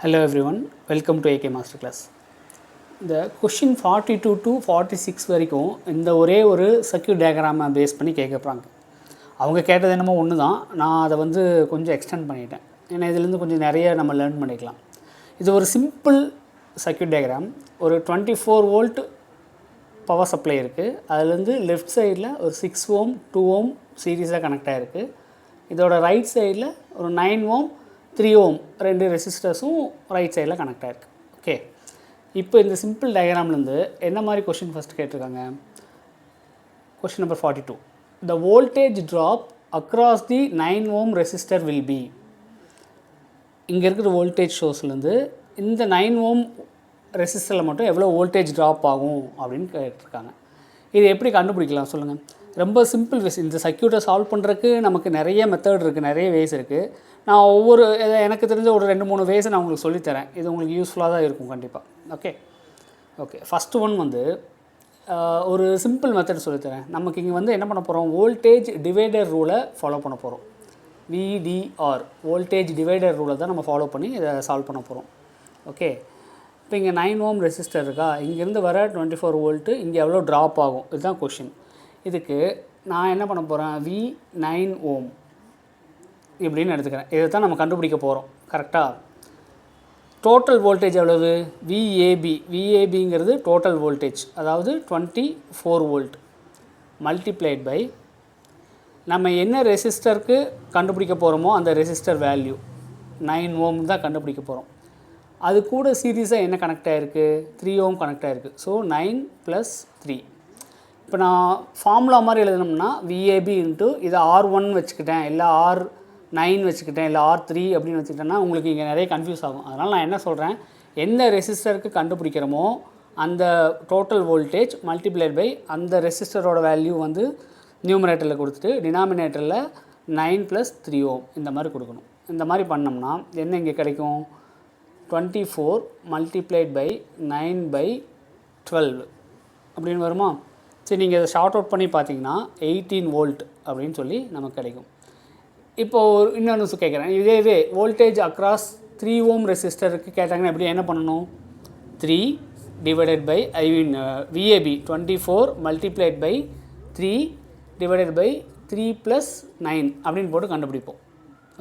Hello everyone, welcome to AK Masterclass. இந்த question 42 to 46 வரைக்கும் இந்த ஒரே ஒரு சர்க்யூட் டயக்ராமை பேஸ் பண்ணி கேட்கறாங்க. அவங்க கேட்டது என்னமோ ஒன்று தான், நான் அதை வந்து கொஞ்சம் எக்ஸ்டெண்ட் பண்ணிட்டேன். ஏன்னா இதுலேருந்து கொஞ்சம் நிறைய நம்ம லேர்ன் பண்ணிக்கலாம். இது ஒரு சிம்பிள் சர்க்யூட் டயக்ராம். ஒரு 24 வோல்ட் பவர் சப்ளை இருக்குது. அதுலேருந்து லெஃப்ட் சைடில் ஒரு 6 ஓம் 2 ஓம் சீரீஸாக கனெக்ட் ஆகிருக்கு. இதோட ரைட் சைடில் ஒரு 9 ஓம் 3 ஓம் ரெண்டு ரெசிஸ்டர்ஸும் ரைட் சைடில் கனெக்ட் ஆகிருக்கு. ஓகே, இப்போ இந்த சிம்பிள் டயக்ராம்லேருந்து என்ன மாதிரி கொஷின் ஃபஸ்ட் கேட்டிருக்காங்க. Question number 42. The voltage drop across the 9 ohm resistor will be. இங்கே இருக்கிற வோல்டேஜ் சோர்ஸ்லேருந்து இந்த 9 ஓம் ரெசிஸ்டரில் மட்டும் எவ்வளோ வோல்டேஜ் ட்ராப் ஆகும் அப்படின்னு கேட்டிருக்காங்க. இது எப்படி கண்டுபிடிக்கலாம் சொல்லுங்கள். ரொம்ப சிம்பிள் வேஸ். இந்த சர்க்யூட்டை சால்வ் பண்ணுறதுக்கு நமக்கு நிறைய மெத்தட் இருக்குது, நிறைய வேஸ் இருக்குது. நான் ஒவ்வொரு எனக்கு தெரிஞ்ச ஒரு 2-3 வேஸை நான் உங்களுக்கு சொல்லித்தரேன். இது உங்களுக்கு யூஸ்ஃபுல்லாக தான் இருக்கும் கண்டிப்பாக. ஓகே ஃபஸ்ட்டு ஒன் வந்து ஒரு சிம்பிள் மெத்தட் சொல்லித்தரேன். நமக்கு இங்கே வந்து என்ன பண்ண போகிறோம், வோல்டேஜ் டிவைடர் ரூலை ஃபாலோ பண்ண போகிறோம். VDR வோல்டேஜ் டிவைடர் ரூலை தான் நம்ம ஃபாலோ பண்ணி இதை சால்வ் பண்ண போகிறோம். ஓகே, இப்போ இங்கே 9 ஓம் ரெசிஸ்டர் இருக்கா, இங்கேருந்து வர 24 வோல்ட்டு இங்கே எவ்வளோ ட்ராப் ஆகும், இதுதான் கொஷின். இதுக்கு நான் என்ன பண்ண போகிறேன், V9 ஓம் இப்படின்னு எடுத்துக்கிறேன். இதை தான் நம்ம கண்டுபிடிக்க போகிறோம். கரெக்டாக டோட்டல் வோல்டேஜ் எவ்வளவு, VABங்கிறது டோட்டல் வோல்டேஜ், அதாவது 24 வோல்ட் மல்டிப்ளைட் பை நம்ம என்ன ரெசிஸ்டருக்கு கண்டுபிடிக்க போகிறோமோ அந்த ரெசிஸ்டர் வேல்யூ 9 ஓம் தான் கண்டுபிடிக்க போகிறோம். அது கூட சீரீஸாக என்ன கனெக்ட் ஆகிருக்கு, 3 ஓம் கனெக்ட் ஆகிருக்கு. ஸோ 9 + 3. இப்போ நான் ஃபார்முலா மாதிரி எழுதணும்னா VAB இன்ட்டு இதை R1 வச்சுக்கிட்டேன், இல்லை R9 வச்சுக்கிட்டேன், இல்லை R3 அப்படின்னு வச்சுக்கிட்டேன்னா உங்களுக்கு இங்கே நிறைய கன்ஃபியூஸ் ஆகும். அதனால் நான் என்ன சொல்கிறேன், எந்த ரெசிஸ்டருக்கு கண்டுபிடிக்கிறோமோ அந்த டோட்டல் வோல்டேஜ் மல்டிப்ளைட் பை அந்த ரெசிஸ்டரோட வேல்யூ வந்து நியூமரேட்டரில் கொடுத்துட்டு டினாமினேட்டரில் 9 + 3 ஓம் இந்த மாதிரி கொடுக்கணும். இந்த மாதிரி பண்ணோம்னா என்ன இங்கே கிடைக்கும், 24 மல்டிப்ளைட் பை 9/12 அப்படின்னு வருமா. சரி, நீங்கள் இதை ஷார்ட் அவுட் பண்ணி பார்த்தீங்கன்னா 18 வோல்ட் அப்படின்னு சொல்லி நமக்கு கிடைக்கும். இப்போது இன்னொன்று கேட்குறேன், இதே வோல்டேஜ் அக்ராஸ் 3 ஓம் ரெசிஸ்டருக்கு கேட்டாங்கன்னா எப்படி என்ன பண்ணணும், 3 divided by VAB 24 multiplied by 3 divided by 3 + 9 அப்படின்னு போட்டு கண்டுபிடிப்போம்.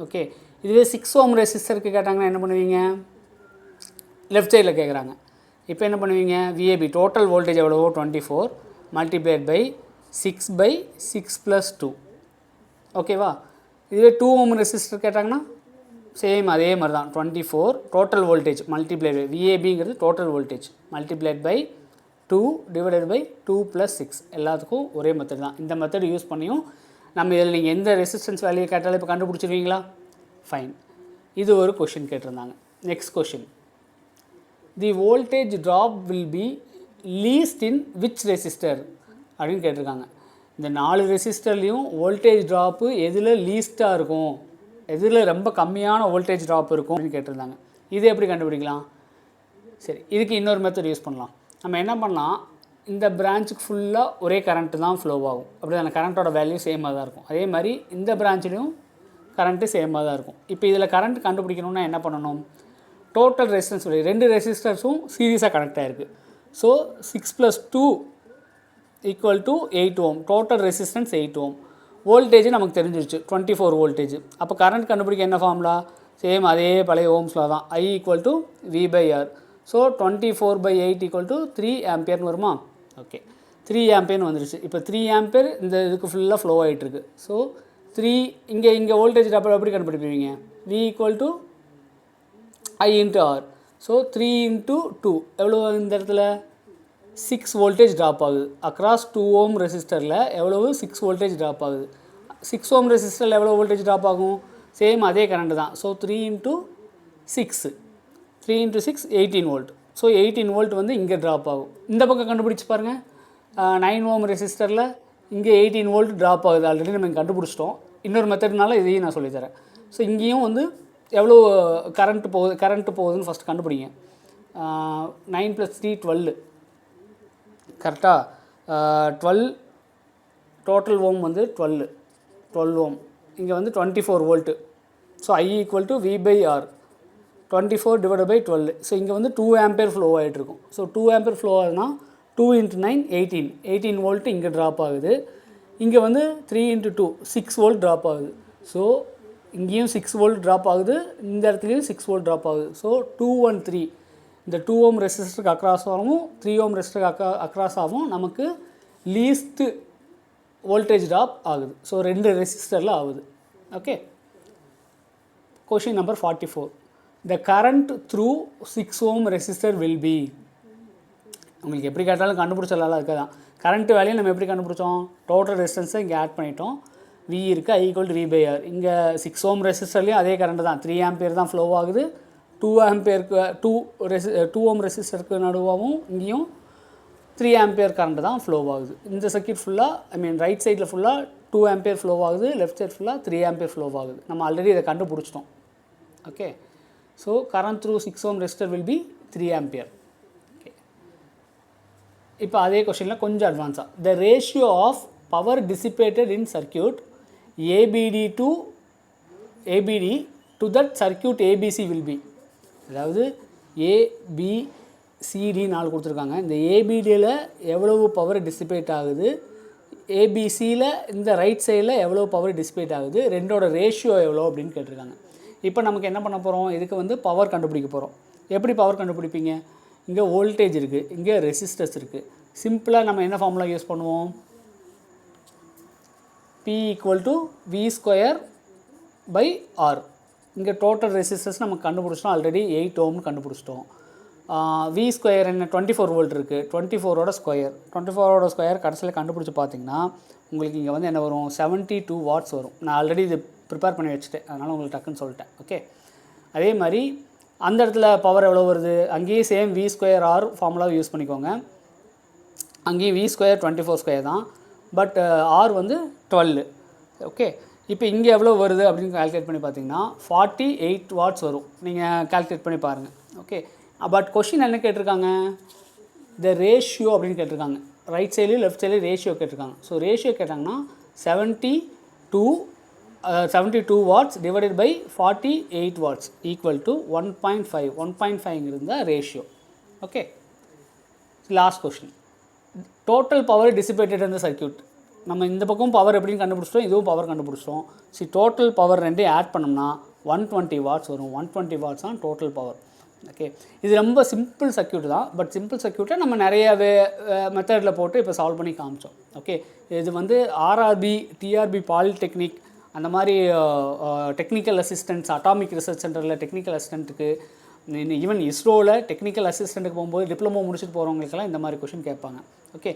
ஓகே, இதுவே 6 ஓம் ரெசிஸ்டருக்கு கேட்டாங்கன்னா என்ன பண்ணுவீங்க, லெஃப்ட் சைடில் கேட்குறாங்க. இப்போ என்ன பண்ணுவீங்க, VAB டோட்டல் வோல்டேஜ் எவ்வளவோ 24 மல்டிப்ளைட் பை 6/6 + 2. ஓகேவா. இதுவே 2 ஓம் ரெசிஸ்டர் கேட்டாங்கன்னா சேம் அதே மாதிரி தான், 24 டோட்டல் வோல்டேஜ் மல்டிப்ளைட் பை VABங்கிறது total voltage multiplied by 2 divided by 2 + 6. எல்லாத்துக்கும் ஒரே மெத்தட் தான். இந்த மெத்தட் யூஸ் பண்ணியும் நம்ம இதில் நீங்கள் எந்த ரெசிஸ்டன்ஸ் வேல்யூ கேட்டாலும் இப்போ கண்டுபிடிச்சிருவீங்களா. ஃபைன், இது ஒரு கொஷின் கேட்டிருந்தாங்க. Next question, the voltage drop will be least in which resistor அப்படின்னு கேட்டிருக்காங்க. இந்த 4 ரெசிஸ்டர்லேயும் வோல்டேஜ் ட்ராப்பு எதில் லீஸ்ட்டாக இருக்கும், எதில் ரொம்ப கம்மியான வோல்டேஜ் ட்ராப் இருக்கும் அப்படின்னு கேட்டிருந்தாங்க. இது எப்படி கண்டுபிடிக்கலாம். சரி, இதுக்கு இன்னொரு மெத்தட் யூஸ் பண்ணலாம். நம்ம என்ன பண்ணலாம், இந்த பிரான்ச்சுக்கு ஃபுல்லாக ஒரே கரண்ட்டு தான் ஃப்ளோ ஆகும். அப்படி அந்த கரண்ட்டோட வேல்யூ சேமாக தான் இருக்கும். அதே மாதிரி இந்த பிரான்ச்லேயும் கரண்ட்டு சேமாக தான் இருக்கும். இப்போ இதில் கரண்ட் கண்டுபிடிக்கணும்னா என்ன பண்ணணும், டோட்டல் ரெசிஸ்டன்ஸ் 2 ரெசிஸ்டர்ஸும் சீரீஸாக கனெக்ட் ஆகிருக்கு. ஸோ 6 + 2 = 8 ஓம், டோட்டல் ரெசிஸ்டன்ஸ் 8 ஓம். வோல்டேஜ் நமக்கு தெரிஞ்சிருச்சு 24 வோல்டேஜ். அப்போ கரண்ட் கண்டுபிடிக்க என்ன ஃபார்முலா, சேம் அதே பழைய ஓம்ஸ்ல தான், I = V/R. ஸோ 24/8 = 3 ஆம்பியர்னு வருமா. ஓகே, 3 ஆம்பியர்னு வந்துருச்சு. இப்போ 3 ஆம்பியர் இந்த இதுக்கு ஃபுல்லாக ஃப்ளோ ஆகிட்டுருக்கு. ஸோ 3 இங்கே வோல்டேஜ் டபுள் எப்படி கண்டுபிடிப்பீங்க, V = I × R. ஸோ 3 × 2 எவ்வளோ, இந்த இடத்துல 6 வோல்டேஜ் ட்ராப் ஆகுது. அக்ராஸ் 2 ஓம் ரெசிஸ்டரில் எவ்வளவு 6 வோல்டேஜ் ட்ராப் ஆகுது. 6 ஓம் ரெசிஸ்டரில் எவ்வளோ வோல்டேஜ் ட்ராப் ஆகும், சேம் அதே கரண்ட் தான். So 3 × 6 18 volt. ஸோ 18 வோல்ட் வந்து இங்கே ட்ராப் ஆகும். இந்த பக்கம் கண்டுபிடிச்சி பாருங்கள், 9 ஓம் ரெசிஸ்டரில் இங்கே 18 வோல்ட் ட்ராப் ஆகுது. ஆல்ரெடி நம்ம இங்கே கண்டுபிடிச்சிட்டோம். இன்னொரு மெத்தட்னால இதையும் நான் சொல்லித்தரேன். ஸோ இங்கேயும் வந்து எவ்வளோ கரண்ட்டு போகுதுன்னு ஃபஸ்ட் கண்டுபிடிங்க. 9 + 3 12 கரெக்டாக. 12 டோட்டல் ஓம் வந்து 12 ஓம். இங்கே வந்து 24 volt. So I = V/R. 24 divided by 12. So இங்கே வந்து 2 ஆம்பியர் ஃப்ளோ ஆகிட்டு இருக்கும். ஸோ 2 ஆம்பியர் ஃப்ளோ ஆகுதுன்னா 2 × 9 18 வோல்ட் இங்கே ட்ராப் ஆகுது. இங்கே வந்து 3 × 2 6 வோல்ட் ட்ராப் ஆகுது. ஸோ இங்கேயும் 6 வோல்ட் ட்ராப் ஆகுது, இந்த இடத்துலையும் 6 வோல்ட் ட்ராப் ஆகுது. ஸோ 2 1 3 இந்த 2 ஓம் ரெசிஸ்டருக்கு அக்ராஸ் ஆகும், 3 ஓம் ரெசிஸ்டருக்கு அக்ராஸ் ஆகும், நமக்கு லீஸ்ட்டு வோல்டேஜ் ட்ராப் ஆகுது. ஸோ 2 ரெசிஸ்டரில் ஆகுது. Okay. Question number 44. The current through 6 ohm resistor will be. உங்களுக்கு எப்படி கேட்டாலும் கண்டுபிடிச்சலாம் அதுக்காக தான். கரண்ட் வேல்யூ நம்ம எப்படி கண்டுபிடிச்சோம்? டோட்டல் ரெசிஸ்டன்ஸை இங்கே ஆட் பண்ணிட்டோம். V இருக்குது I = V/R. இங்கே 6 ஓம் ரெசிஸ்டர்லேயும் அதே கரண்ட் தான், 3 ஆம்பியர் தான் ஃப்ளோ ஆகுது. 2 ஆம்பியருக்கு 2 ஓம் ரெசிஸ்டருக்கு நடுவாகவும் இங்கேயும் 3 ஆம்பியர் கரண்ட் தான் ஃப்ளோ ஆகுது. இந்த சர்க்யூட் ஃபுல்லாக ரைட் சைடில் ஃபுல்லாக 2 ஆம்பியர் ஃப்ளோ ஆகுது, லெஃப்ட் சைட் ஃபுல்லாக 3 ஆம்பியர் ஃப்ளோ ஆகுது. நம்ம ஆல்ரெடி இதை கண்டுபிடிச்சிட்டோம். Okay. So current through 6 ohm resistor will be 3 ampere. Okay. இப்போ அதே கொஸ்டினில் கொஞ்சம் அட்வான்ஸாக, the ratio of power dissipated in circuit ABD to that circuit ABC will be. அதாவது ஏபிசிடி 4 கொடுத்துருக்காங்க. இந்த ஏபிடியில் எவ்வளவு பவர் டிசிபேட் ஆகுது, ஏபிசியில் இந்த ரைட் சைடில் எவ்வளோ பவர் டிசிபேட் ஆகுது, ரெண்டோட ரேஷியோ எவ்வளோ அப்படின்னு கேட்டிருக்காங்க. இப்போ நமக்கு என்ன பண்ண போகிறோம்? இதுக்கு வந்து பவர் கண்டுபிடிக்க போகிறோம். எப்படி பவர் கண்டுபிடிப்பீங்க? இங்கே வோல்டேஜ் இருக்குது, இங்கே ரெசிஸ்டர்ஸ் இருக்குது. சிம்பிளாக நம்ம என்ன ஃபார்முலா யூஸ் பண்ணுவோம்? P = V²/R. இங்கே டோட்டல் ரெசிஸ்டர்ஸ் நம்ம கண்டுபிடிச்சிட்டோம், ஆல்ரெடி 8 ஓம்னு கண்டுபிடிச்சிட்டோம். V² என்ன 24 வோல்ட் இருக்குது, 24ஓட ஸ்கொயர், 24ஓட ஸ்கொயர் கடைசியில் கண்டுபிடிச்சி பார்த்தீங்கன்னா உங்களுக்கு இங்கே வந்து என்ன வரும்? 72 வாட்ஸ் வரும். நான் ஆல்ரெடி இது ப்ரிப்பேர் பண்ணி வச்சுட்டேன், அதனால் உங்களுக்கு டக்குன்னு சொல்லிட்டேன். ஓகே. அதே மாதிரி அந்த இடத்துல பவர் எவ்வளோ வருது? அங்கேயும் சேம் V²R ஃபார்முலாவை யூஸ் பண்ணிக்கோங்க. அங்கேயும் V² 24² தான், பட் R வந்து 12. ஓகே. இப்போ இங்கே எவ்வளோ வருது அப்படின்னு கால்குலேட் பண்ணி பார்த்தீங்கன்னா 48 வாட்ஸ் வரும். நீங்கள் கால்குலேட் பண்ணி பாருங்கள். ஓகே. பட் கொஷின் என்ன கேட்டிருக்காங்க? த ரேஷியோ அப்படின்னு கேட்டிருக்காங்க. ரைட் சைட்லேயும் லெஃப்ட் சைட்லேயும் ரேஷியோ கேட்டிருக்காங்க. ஸோ ரேஷியோ கேட்டாங்கன்னா 72 watts divided by 48 watts equal to 1.5. 1.5ங்கிறது தான் ரேஷியோ. Okay. Last question, total power dissipated இந்த சர்க்யூட். நம்ம இந்த பக்கம் பவர் எப்படின்னு கண்டுபிடிச்சிட்டோம், இதுவும் பவர் கண்டுபிடிச்சிட்டோம். டோட்டல் பவர் ரெண்டையும் ஆட் பண்ணோம்னா 120 வாட்ஸ் வரும். 120 வாட்ஸ் தான் டோட்டல் பவர். ஓகே. இது ரொம்ப சிம்பிள் சர்க்யூட் தான், பட் சிம்பிள் சர்க்யூட்டை நம்ம நிறைய மெத்தடில் போட்டு இப்போ சால்வ் பண்ணி காமிச்சோம். ஓகே. இது வந்து RRB, TRB பாலிடெக்னிக், அந்த மாதிரி டெக்னிக்கல் அசிஸ்டன்ட்ஸ், அட்டாமிக் ரிசர்ச் சென்டரில் டெக்னிக்கல் அசிஸ்டண்ட்டுக்கு, ஈவன் இஸ்ரோவில் டெக்னிக்கல் அசிஸ்டண்ட்டுக்கு போகும்போது டிப்ளமோ முடிச்சுட்டு போகிறவங்களுக்கெல்லாம் இந்த மாதிரி கொஷின் கேட்பாங்க. ஓகே.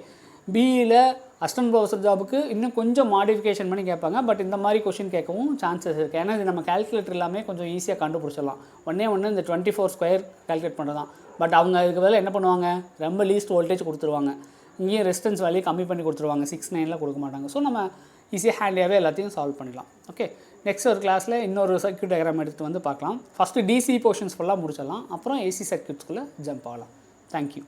பிஇயில் அசிஸ்டன்ட் ப்ரொஃபஸர் ஜாபுக்கு இன்னும் கொஞ்சம் மாடிஃபிகேஷன் பண்ணி கேட்பாங்க, பட் இந்த மாதிரி கொஷின் கேட்கவும் சான்சஸ் இருக்குது. ஏன்னா இது நம்ம கால்குலேட்டர் எல்லாமே கொஞ்சம் ஈஸியாக கண்டுபிடிச்சிடலாம். ஒன்றே இந்த 24² கால்குலேட் பண்ணுறதான். பட் அவங்க அதுக்கு பதில் என்ன பண்ணுவாங்க? ரொம்ப லீஸ்ட் வோல்டேஜ் கொடுத்துருவாங்க. இங்கேயும் ரெசிஸ்டன்ஸ் வேல்யூ கம்மி பண்ணி கொடுத்துருவாங்க, 6.9 கொடுக்க மாட்டாங்க. ஸோ நம்ம ஈஸியாக ஹேண்டியாகவே எல்லாத்தையும் சால்வ் பண்ணிடலாம். ஓகே. நெக்ஸ்ட் ஒரு கிளாஸில் இன்னொரு சர்க்யூட் டயக்ராம் எடுத்து வந்து பார்க்கலாம். ஃபஸ்ட்டு DC போர்ஷன்ஸ் ஃபுல்லாக முடிச்சிடலாம், அப்புறம் AC சர்க்யூட்ஸ்குள்ளே ஜம்ப் ஆகலாம். தேங்க்யூ.